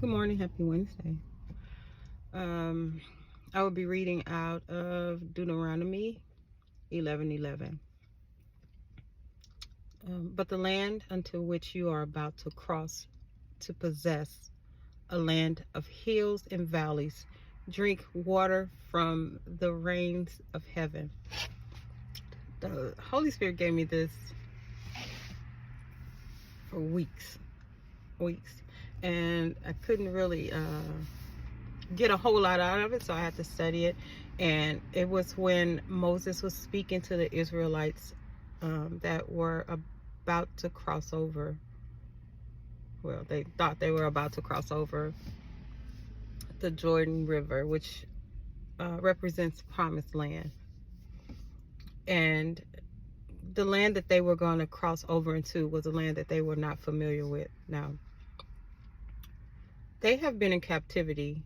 Good morning, happy Wednesday. I will be reading out of Deuteronomy 11:11. But the land unto which you are about to cross to possess, a land of hills and valleys, drink water from the rains of heaven. The Holy Spirit gave me this for weeks, and I couldn't really get a whole lot out of it, so I had to study it. And it was when Moses was speaking to the Israelites that were about to cross over. Well, they thought they were about to cross over the Jordan River, which represents promised land. And the land that they were going to cross over into was a land that they were not familiar with. Now, they have been in captivity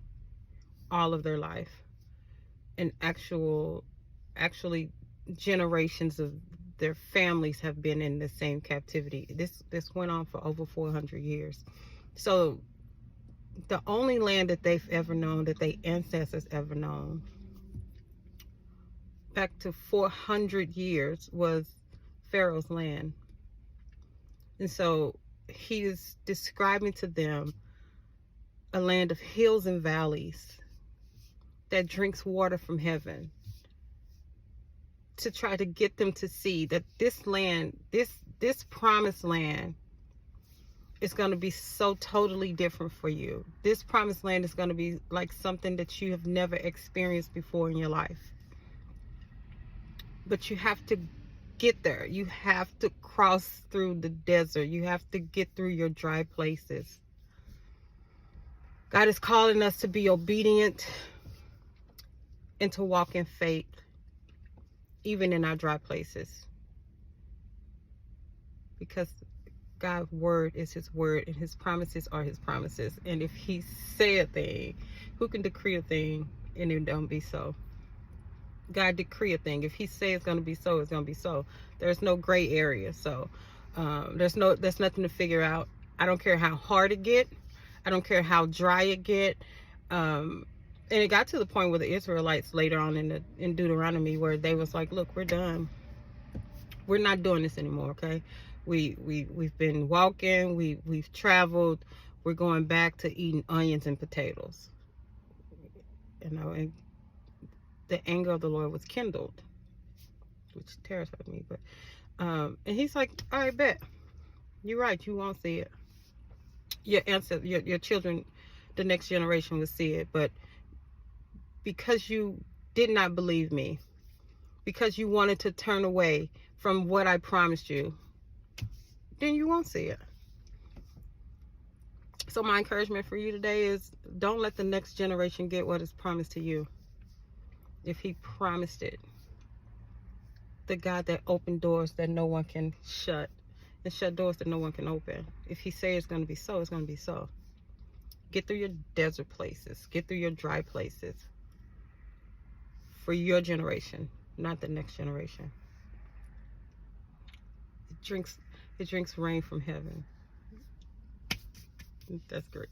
all of their life, and actually generations of their families have been in the same captivity. This went on for over 400 years. So the only land that they've ever known, that their ancestors ever known, back to 400 years, was Pharaoh's land. And so he is describing to them a land of hills and valleys that drinks water from heaven, to try to get them to see that this land, this promised land, is going to be so totally different for you. This promised land is going to be like something that you have never experienced before in your life. But you have to get there. You have to cross through the desert. You have to get through your dry places. God is calling us to be obedient and to walk in faith, even in our dry places, because God's word is his word and his promises are his promises. And if he say a thing, who can decree a thing and it don't be so? God decree a thing. If he say it's going to be so, it's going to be so. There's no gray area. So there's nothing to figure out. I don't care how hard it get. I don't care how dry it get. And it got to the point with the Israelites later on in Deuteronomy, where they was like, look, we're done. We're not doing this anymore, okay? We've been walking, we've traveled, we're going back to eating onions and potatoes. And the anger of the Lord was kindled, which terrified me. But and he's like, all right, bet. You're right, you won't see it. Your children, the next generation will see it, but because you did not believe me, because you wanted to turn away from what I promised you, then you won't see it. So my encouragement for you today is, don't let the next generation get what is promised to you. If he promised it, the God that opened doors that no one can shut, and shut doors that no one can open, if he says it's going to be so, it's going to be so. Get through your desert places, get through your dry places, for your generation, not the next generation. It drinks rain from heaven. That's great.